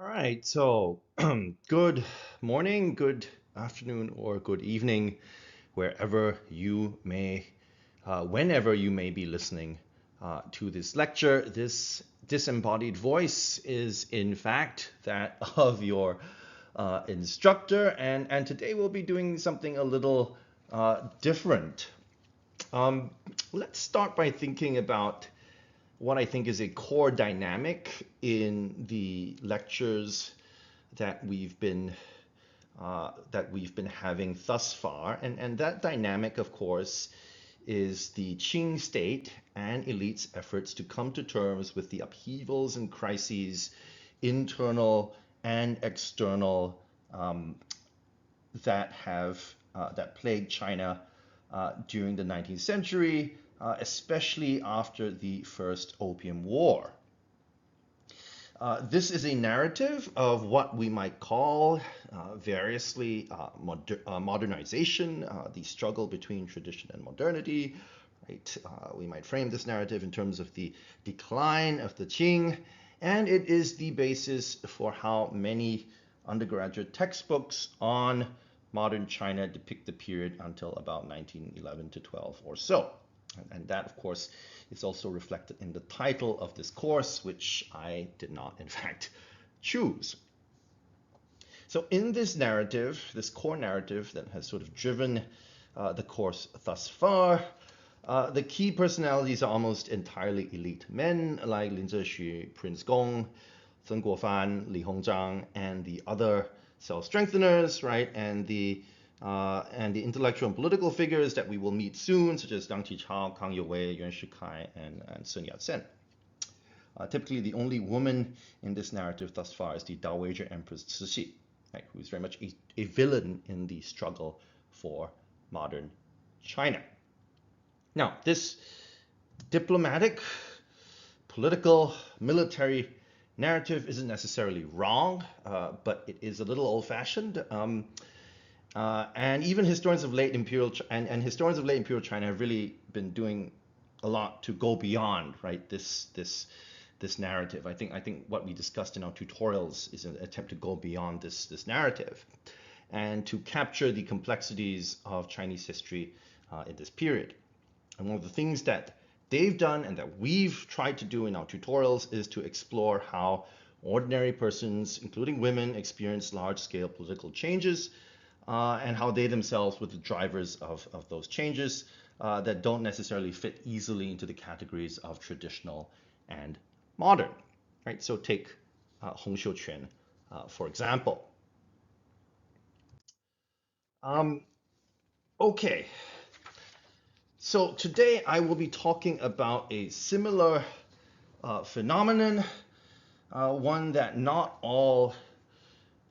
All right, so good morning, good afternoon, or good evening, wherever you may, whenever you may be listening to this lecture. This disembodied voice is, in fact, that of your instructor, and today we'll be doing something a little different. Um, let's start by thinking about what I think is a core dynamic in the lectures that we've been having thus far, and that dynamic, of course, is the Qing state and elites' efforts to come to terms with the upheavals and crises, internal and external, um, that plagued China during the 19th century, especially after the First Opium War. This is a narrative of what we might call variously modernization, the struggle between tradition and modernity. Right? We might frame this narrative in terms of the decline of the Qing, and it is the basis for how many undergraduate textbooks on modern China depict the period until about 1911 to 12 or so. And that, of course, is also reflected in the title of this course, which I did not, in fact, choose. So in this narrative, this core narrative that has sort of driven the course thus far, the key personalities are almost entirely elite men, like Lin Zexu, Prince Gong, Zheng Guofan, Li Hongzhang, and the other self-strengtheners, right? And the intellectual and political figures that we will meet soon, such as Dang Qichao, Kang Youwei, Yuan Shikai, and Sun Yat-sen. Typically, the only woman in this narrative thus far is the Dowager Empress Cixi, right, who is very much a villain in the struggle for modern China. Now, this diplomatic, political, military narrative isn't necessarily wrong, but it is a little old-fashioned. And even historians of late imperial historians of late imperial China have really been doing a lot to go beyond, right, this narrative. I think what we discussed in our tutorials is an attempt to go beyond this narrative and to capture the complexities of Chinese history in this period. And one of the things that they've done and that we've tried to do in our tutorials is to explore how ordinary persons, including women, experience large-scale political changes and how they themselves were the drivers of those changes that don't necessarily fit easily into the categories of traditional and modern. Right? So take Hong Xiuquan, for example. Okay, so today I will be talking about a similar phenomenon, one that not all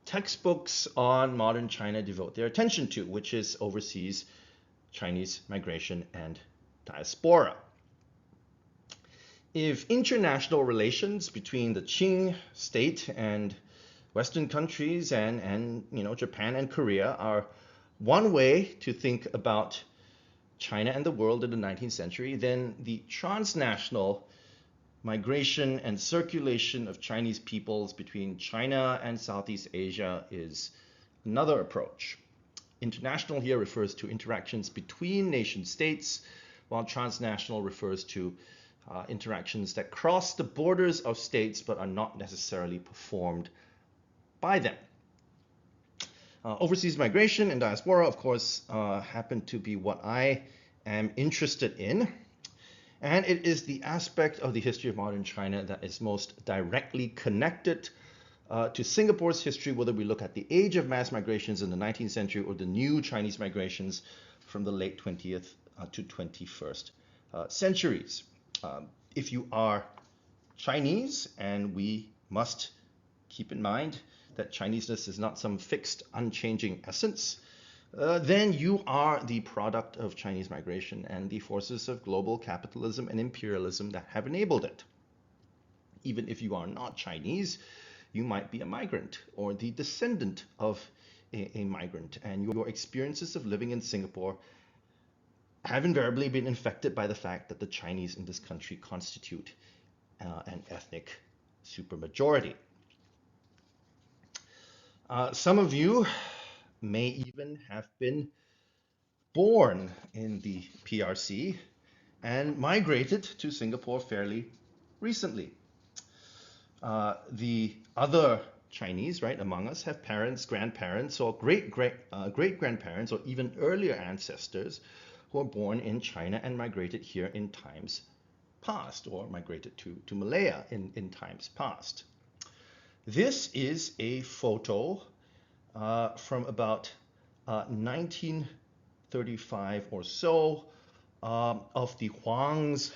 textbooks on modern China devote their attention to, which is overseas Chinese migration and diaspora. If international relations between the Qing state and Western countries and Japan and Korea are one way to think about China and the world in the 19th century, then the transnational migration and circulation of Chinese peoples between China and Southeast Asia is another approach. International here refers to interactions between nation states, while transnational refers to interactions that cross the borders of states but are not necessarily performed by them. Overseas migration and diaspora, of course, happen to be what I am interested in. And it is the aspect of the history of modern China that is most directly connected to Singapore's history, whether we look at the age of mass migrations in the 19th century or the new Chinese migrations from the late 20th to 21st centuries. If you are Chinese, and we must keep in mind that Chineseness is not some fixed, unchanging essence, then you are the product of Chinese migration and the forces of global capitalism and imperialism that have enabled it. Even if you are not Chinese, you might be a migrant or the descendant of a migrant, and your experiences of living in Singapore have invariably been infected by the fact that the Chinese in this country constitute an ethnic supermajority. Some of you may even have been born in the PRC and migrated to Singapore fairly recently. The other Chinese, right, among us have parents, grandparents, or great-grandparents, or even earlier ancestors who were born in China and migrated here in times past, or migrated to Malaya in times past. This is a photo from about 1935 or so of the Huangs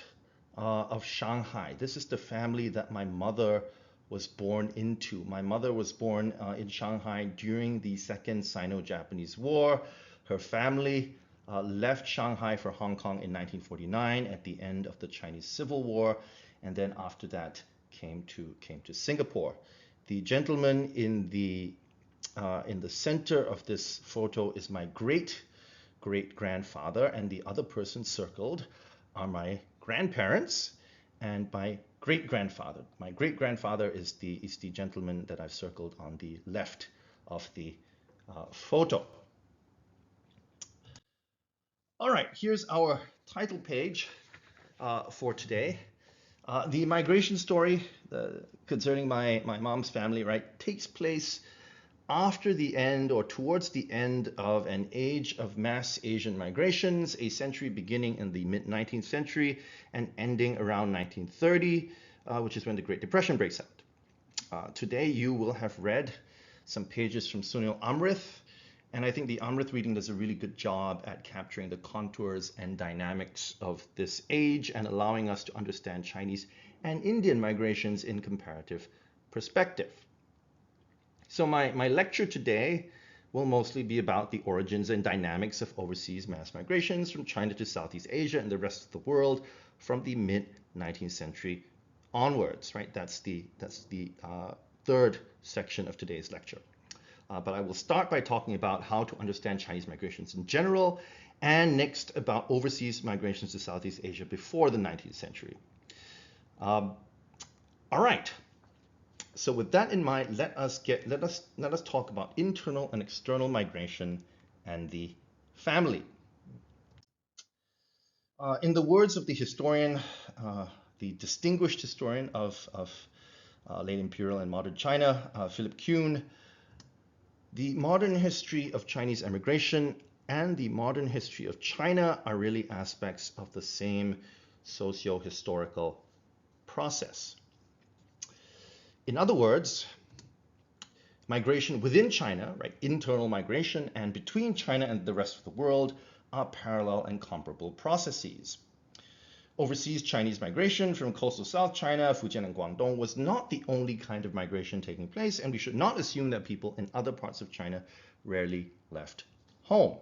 of Shanghai. This is the family that my mother was born into. My mother was born in Shanghai during the Second Sino-Japanese War. Her family left Shanghai for Hong Kong in 1949 at the end of the Chinese Civil War, and then after that came to Singapore. The gentleman in the center of this photo is my great-grandfather, and the other persons circled are my grandparents and my great-grandfather. My great-grandfather is the gentleman that I've circled on the left of the photo. All right, here's our title page for today. The migration story concerning my mom's family, right, takes place after the end or towards the end of an age of mass Asian migrations, a century beginning in the mid-19th century and ending around 1930, which is when the Great Depression breaks out. Today you will have read some pages from Sunil Amrith, and I think the Amrith reading does a really good job at capturing the contours and dynamics of this age and allowing us to understand Chinese and Indian migrations in comparative perspective. So my lecture today will mostly be about the origins and dynamics of overseas mass migrations from China to Southeast Asia and the rest of the world from the mid-19th century onwards, right? That's the third section of today's lecture. But I will start by talking about how to understand Chinese migrations in general, and next about overseas migrations to Southeast Asia before the 19th century. All right. So with that in mind, let us talk about internal and external migration and the family. In the words of the historian, the distinguished historian of late imperial and modern China, Philip Kuhn, the modern history of Chinese emigration and the modern history of China are really aspects of the same socio-historical process. In other words, migration within China, right, internal migration, and between China and the rest of the world are parallel and comparable processes. Overseas Chinese migration from coastal South China, Fujian and Guangdong was not the only kind of migration taking place, and we should not assume that people in other parts of China rarely left home.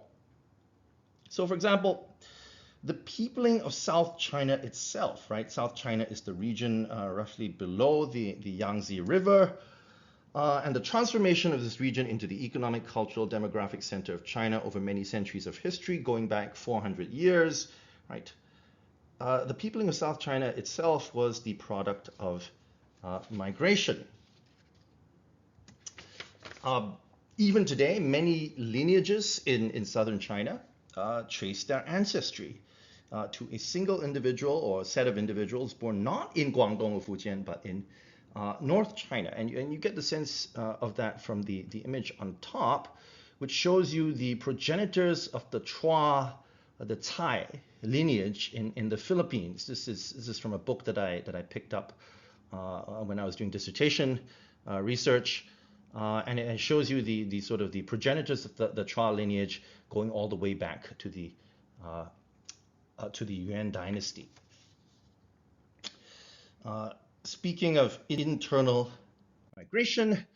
So for example, the peopling of South China itself, right? South China is the region roughly below the Yangtze River, and the transformation of this region into the economic, cultural, demographic center of China over many centuries of history, going back 400 years, right? The peopling of South China itself was the product of migration. Even today, many lineages in southern China trace their ancestry to a single individual or a set of individuals born not in Guangdong or Fujian, but in North China. And you get the sense of that from the image on top, which shows you the progenitors of the Chua, the Cai lineage in the Philippines. This is from a book that I picked up when I was doing dissertation research. And it shows you the sort of the progenitors of the Chua lineage going all the way back to the Yuan dynasty. Speaking of internal migration,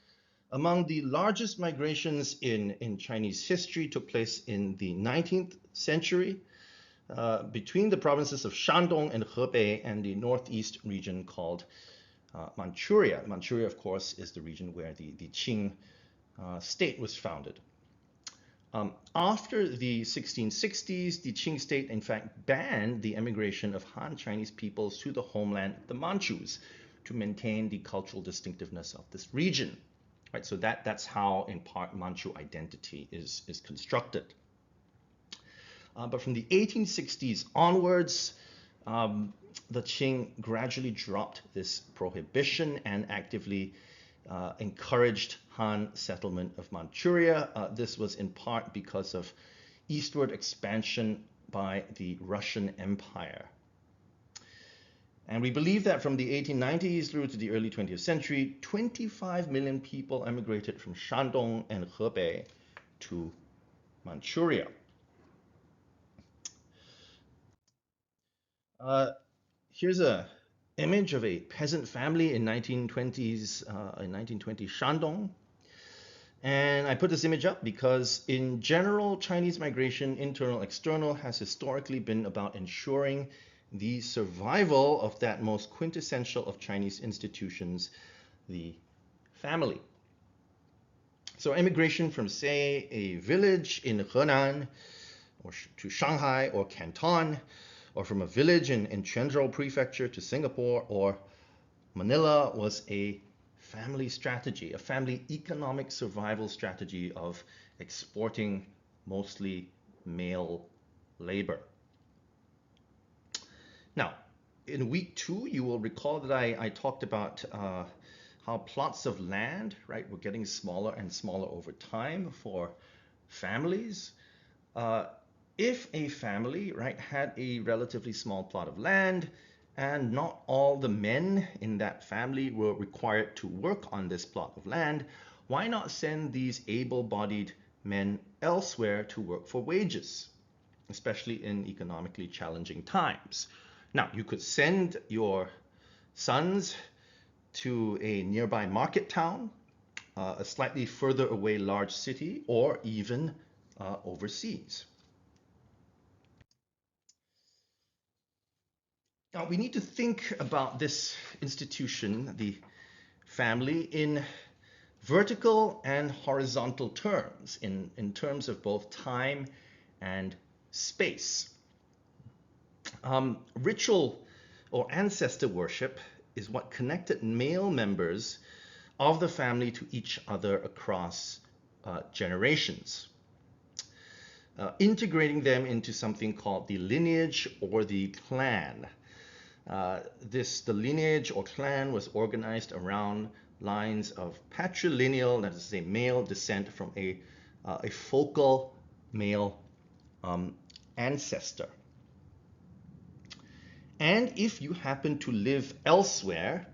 among the largest migrations in Chinese history took place in the 19th century between the provinces of Shandong and Hebei and the northeast region called Manchuria. Manchuria, of course, is the region where the Qing state was founded. After the 1660s, the Qing state, in fact, banned the emigration of Han Chinese peoples to the homeland, the Manchus, to maintain the cultural distinctiveness of this region. right? So that's how, in part, Manchu identity is constructed. But from the 1860s onwards, the Qing gradually dropped this prohibition and actively encouraged Han settlement of Manchuria. This was in part because of eastward expansion by the Russian Empire. And we believe that from the 1890s through to the early 20th century, 25 million people emigrated from Shandong and Hebei to Manchuria. Here's a image of a peasant family in 1920 Shandong. And I put this image up because in general, Chinese migration, internal, external, has historically been about ensuring the survival of that most quintessential of Chinese institutions, the family. So immigration from, say, a village in Henan or to Shanghai or Canton, or from a village in Quanzhou Prefecture to Singapore or Manila, was a family strategy, a family economic survival strategy of exporting mostly male labor. Now, in week 2, you will recall that I talked about how plots of land, right, were getting smaller and smaller over time for families. If a family, right, had a relatively small plot of land and not all the men in that family were required to work on this plot of land, why not send these able-bodied men elsewhere to work for wages, especially in economically challenging times? Now, you could send your sons to a nearby market town, a slightly further away large city, or even overseas. Now, we need to think about this institution, the family, in vertical and horizontal terms, in terms of both time and space. Ritual or ancestor worship is what connected male members of the family to each other across generations. Integrating them into something called the lineage or the clan. The lineage or clan was organized around lines of patrilineal, that is to say, male descent from a focal male ancestor. And if you happen to live elsewhere,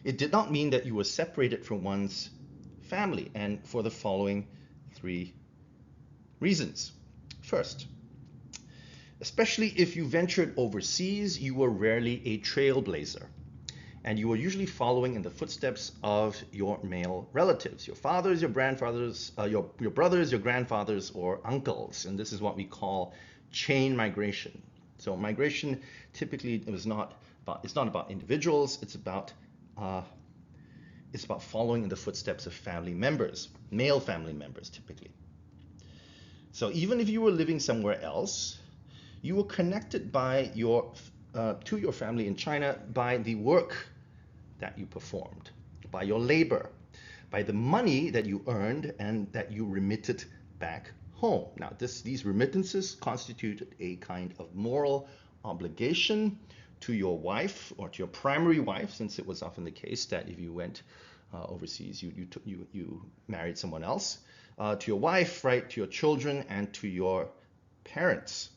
it did not mean that you were separated from one's family, and for the following 3 reasons. First, especially if you ventured overseas, you were rarely a trailblazer, and you were usually following in the footsteps of your male relatives, your fathers, your grandfathers, your brothers, your grandfathers, or uncles, and this is what we call chain migration. So migration typically it's not about individuals, it's about following in the footsteps of family members, male family members typically. So even if you were living somewhere else, you were connected by to your family in China by the work that you performed, by your labor, by the money that you earned and that you remitted back home. Now, these remittances constituted a kind of moral obligation to your wife or to your primary wife, since it was often the case that if you went overseas, you married someone else, to your wife, right, to your children, and to your parents.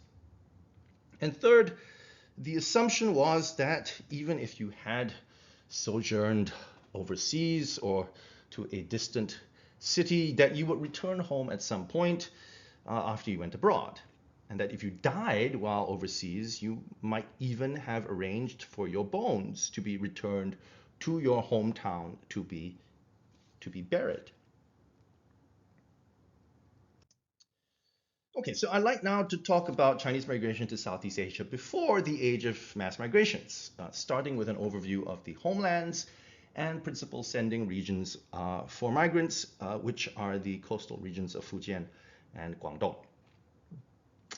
And third, the assumption was that even if you had sojourned overseas or to a distant city, that you would return home at some point after you went abroad. And that if you died while overseas, you might even have arranged for your bones to be returned to your hometown to be buried. Okay, so I'd like now to talk about Chinese migration to Southeast Asia before the age of mass migrations, starting with an overview of the homelands and principal sending regions for migrants, which are the coastal regions of Fujian and Guangdong.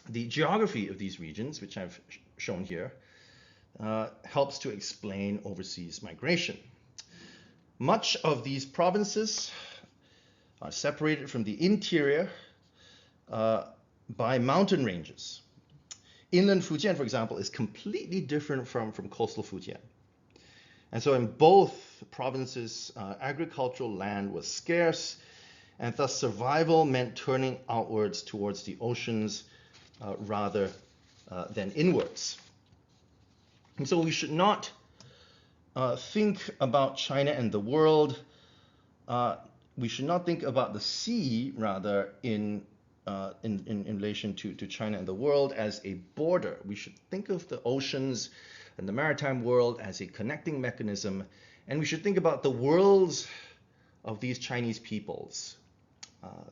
The geography of these regions, which I've shown here, helps to explain overseas migration. Much of these provinces are separated from the interior by mountain ranges. Inland Fujian, for example, is completely different from coastal Fujian. And so in both provinces, agricultural land was scarce, and thus survival meant turning outwards towards the oceans rather than inwards. And so we should not think about China and the world. We should not think about the sea, rather, in relation to China and the world as a border. We should think of the oceans and the maritime world as a connecting mechanism, and we should think about the worlds of these Chinese peoples,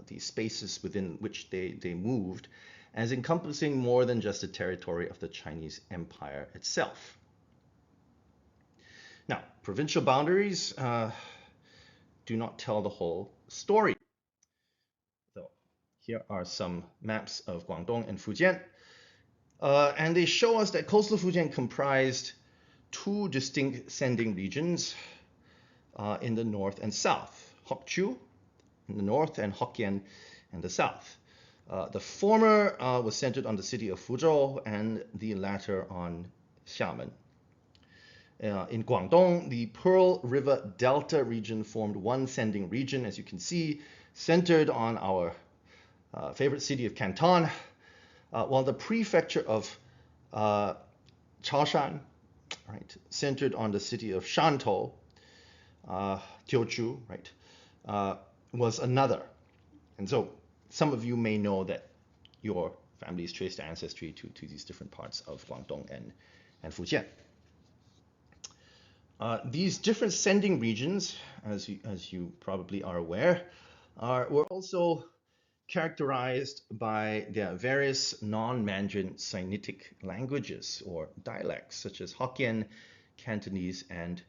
these spaces within which they moved, as encompassing more than just the territory of the Chinese Empire itself. Now, provincial boundaries do not tell the whole story. So here are some maps of Guangdong and Fujian. And they show us that coastal Fujian comprised two distinct sending regions in the north and south. Hokchu in the north and Hokkien in the south. The former was centered on the city of Fuzhou and the latter on Xiamen. In Guangdong, the Pearl River Delta region formed one sending region, as you can see, centered on our favorite city of Canton, while the prefecture of Chaoshan, right, centered on the city of Shantou, Teochew, right, was another. And so some of you may know that your families traced ancestry to these different parts of Guangdong and Fujian. These different sending regions, as you probably are aware, were also characterized by their various non-Mandarin Sinitic languages or dialects, such as Hokkien, Cantonese, and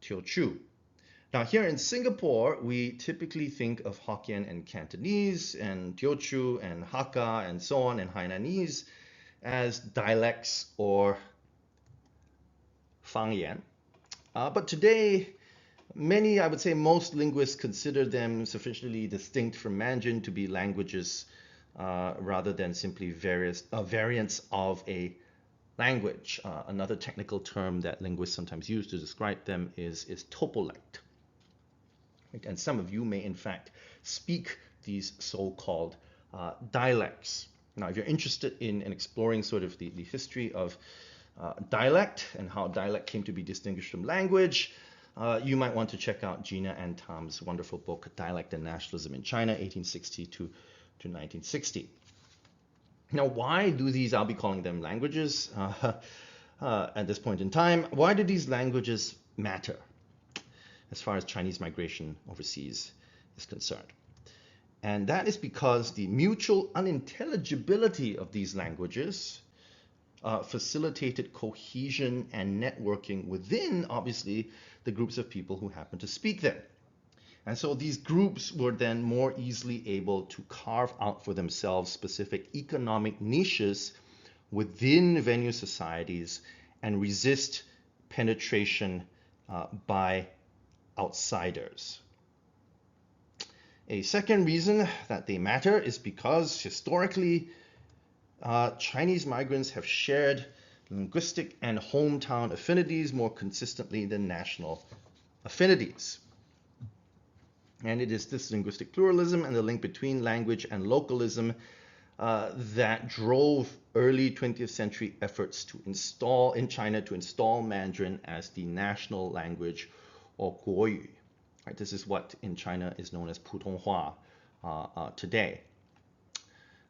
Teochew. Now, here in Singapore, we typically think of Hokkien and Cantonese and Teochew and Hakka and so on and Hainanese as dialects or Fangyan. But today, many, I would say most linguists consider them sufficiently distinct from Mandarin to be languages rather than simply variants of a language. Another technical term that linguists sometimes use to describe them is topolect. Right? And some of you may in fact speak these so-called dialects. Now, if you're interested in exploring sort of the history of dialect and how dialect came to be distinguished from language, you might want to check out Gina and Tom's wonderful book, Dialect and Nationalism in China, 1860 to 1960. Now, why do these, I'll be calling them languages at this point in time, why do these languages matter as far as Chinese migration overseas is concerned? And that is because the mutual unintelligibility of these languages facilitated cohesion and networking within, obviously, the groups of people who happen to speak them. And so these groups were then more easily able to carve out for themselves specific economic niches within venue societies and resist penetration by outsiders. A second reason that they matter is because historically, Chinese migrants have shared linguistic and hometown affinities more consistently than national affinities. And it is this linguistic pluralism and the link between language and localism that drove early 20th century efforts to install in China Mandarin as the national language or Guoyu. Right, this is what in China is known as Putonghua today.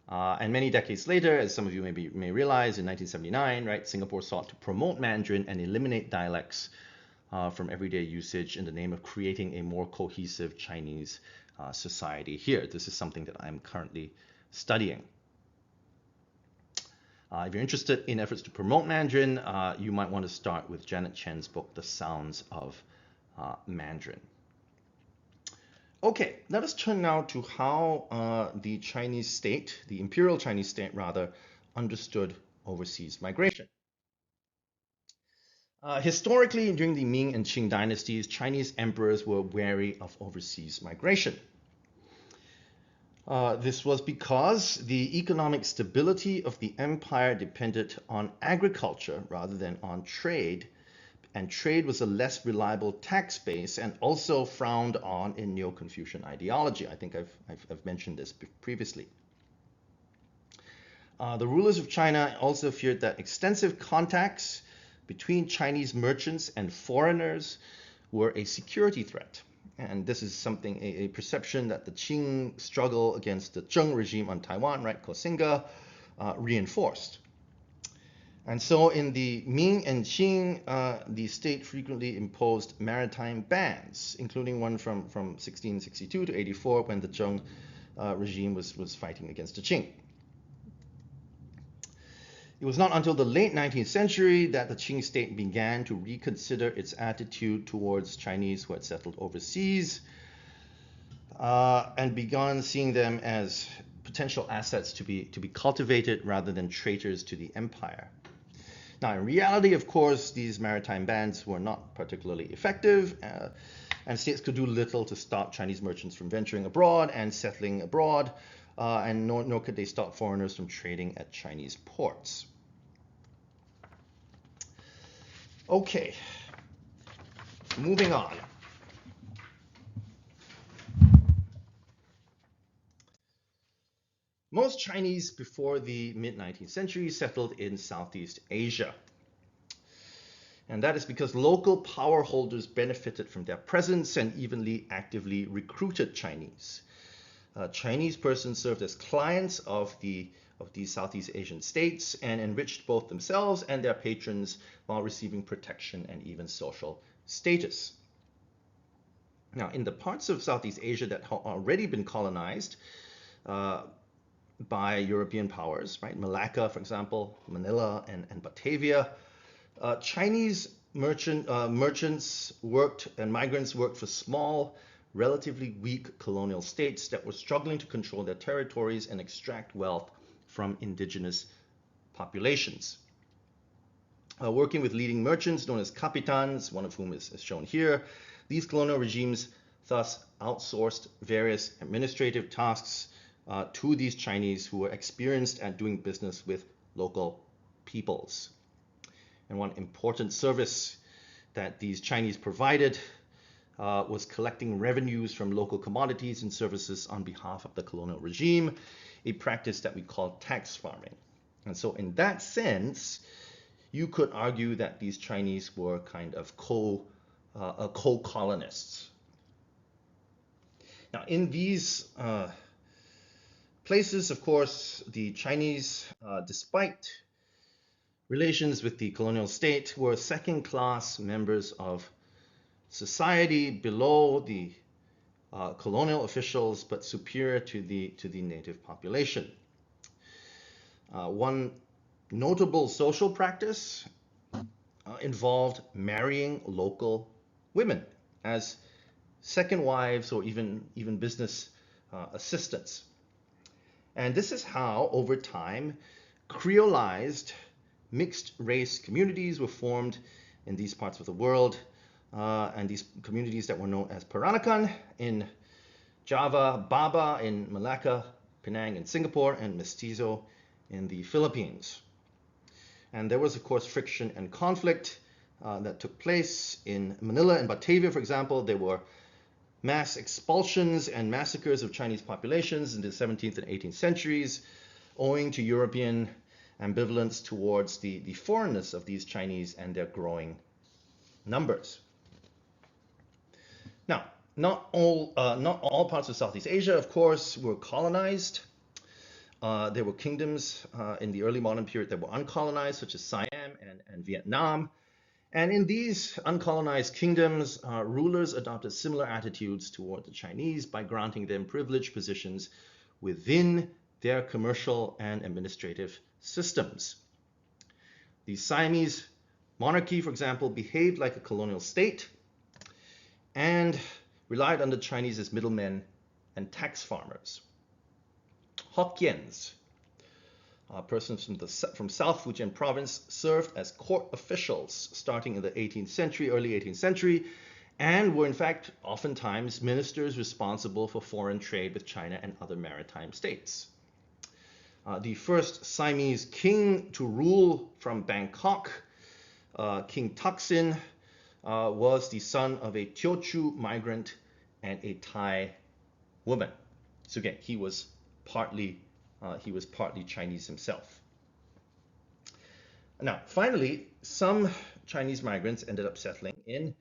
And many decades later, as some of you may realize, in 1979, right, Singapore sought to promote Mandarin and eliminate dialects from everyday usage in the name of creating a more cohesive Chinese society here. This is something that I'm currently studying. If you're interested in efforts to promote Mandarin, you might want to start with Janet Chen's book, The Sounds of Mandarin. Okay, let us turn now to how the Chinese state, the imperial Chinese state rather, understood overseas migration. Historically, during the Ming and Qing dynasties, Chinese emperors were wary of overseas migration. This was because the economic stability of the empire depended on agriculture rather than on trade, and trade was a less reliable tax base and also frowned on in Neo-Confucian ideology. I think I've mentioned this previously. The rulers of China also feared that extensive contacts between Chinese merchants and foreigners were a security threat. And this is something, a perception that the Qing struggle against the Zheng regime on Taiwan, right, Koxinga, reinforced. And so in the Ming and Qing, the state frequently imposed maritime bans, including one from 1662 to 84 when the Zheng regime was fighting against the Qing. It was not until the late 19th century that the Qing state began to reconsider its attitude towards Chinese who had settled overseas and began seeing them as potential assets to be cultivated rather than traitors to the empire. Now, in reality, of course, these maritime bans were not particularly effective, and states could do little to stop Chinese merchants from venturing abroad and settling abroad, and nor could they stop foreigners from trading at Chinese ports. Okay, moving on. Most Chinese before the mid-19th century settled in Southeast Asia. And that is because local power holders benefited from their presence and evenly actively recruited Chinese. Chinese persons served as clients of these Southeast Asian states and enriched both themselves and their patrons while receiving protection and even social status. Now, in the parts of Southeast Asia that had already been colonized by European powers, right? Malacca, for example, Manila and Batavia, Chinese merchants worked and migrants worked for small, relatively weak colonial states that were struggling to control their territories and extract wealth from indigenous populations. Working with leading merchants known as capitans, one of whom is shown here, these colonial regimes thus outsourced various administrative tasks to these Chinese who were experienced at doing business with local peoples. And one important service that these Chinese provided was collecting revenues from local commodities and services on behalf of the colonial regime, a practice that we call tax farming. And so in that sense, you could argue that these Chinese were kind of co-colonists. Now, in these places, of course, the Chinese, despite relations with the colonial state, were second-class members of society below the colonial officials, but superior to the native population. One notable social practice involved marrying local women as second wives or even business assistants. And this is how, over time, creolized mixed race communities were formed in these parts of the world, and these communities that were known as Peranakan in Java, Baba in Malacca, Penang in Singapore, and Mestizo in the Philippines. And there was, of course, friction and conflict that took place in Manila and Batavia, for example. There were mass expulsions and massacres of Chinese populations in the 17th and 18th centuries, owing to European ambivalence towards the foreignness of these Chinese and their growing numbers. Now, not all parts of Southeast Asia, of course, were colonized. There were kingdoms in the early modern period that were uncolonized, such as Siam and Vietnam. And in these uncolonized kingdoms, rulers adopted similar attitudes toward the Chinese by granting them privileged positions within their commercial and administrative systems. The Siamese monarchy, for example, behaved like a colonial state and relied on the Chinese as middlemen and tax farmers. Hokkiens Persons from South Fujian province served as court officials starting in the 18th century, early 18th century, and were in fact oftentimes ministers responsible for foreign trade with China and other maritime states. The first Siamese king to rule from Bangkok, King Taksin, was the son of a Teochew migrant and a Thai woman. So again, he was partly Chinese himself. Now, finally, some Chinese migrants ended up settling in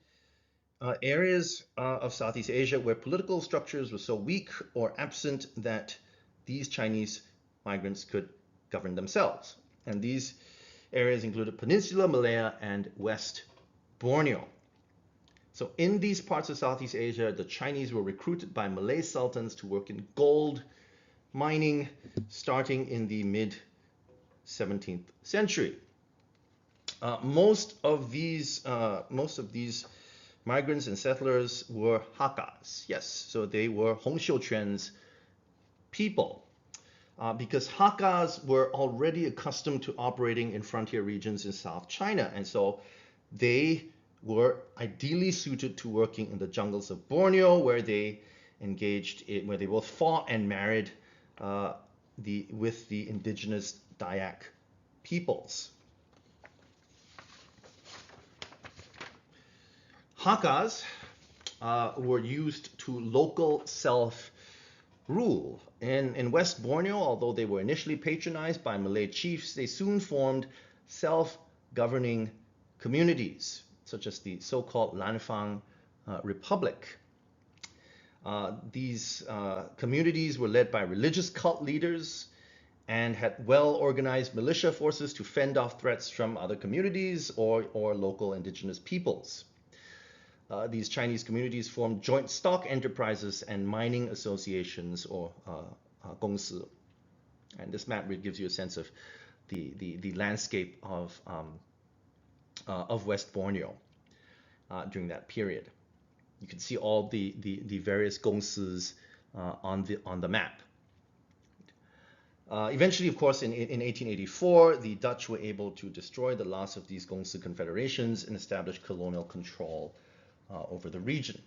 areas of Southeast Asia where political structures were so weak or absent that these Chinese migrants could govern themselves. And these areas included Peninsula Malaya and West Borneo. So in these parts of Southeast Asia, the Chinese were recruited by Malay sultans to work in gold mining starting in the mid-17th century. Most of these migrants and settlers were Hakkas. Yes, so they were Hong Xiuquan's people. Because Hakkas were already accustomed to operating in frontier regions in South China, and so they were ideally suited to working in the jungles of Borneo, where they both fought and married with the indigenous Dayak peoples. Hakkas were used to local self-rule. In West Borneo, although they were initially patronized by Malay chiefs, they soon formed self-governing communities, such as the so-called Lanfang Republic. These communities were led by religious cult leaders and had well-organized militia forces to fend off threats from other communities or local indigenous peoples. These Chinese communities formed joint stock enterprises and mining associations, or gongsi. And this map really gives you a sense of the landscape of West Borneo during that period. You can see all the various gongsis on the map. Eventually, of course, in 1884, the Dutch were able to destroy the last of these gongsi confederations and establish colonial control over the region.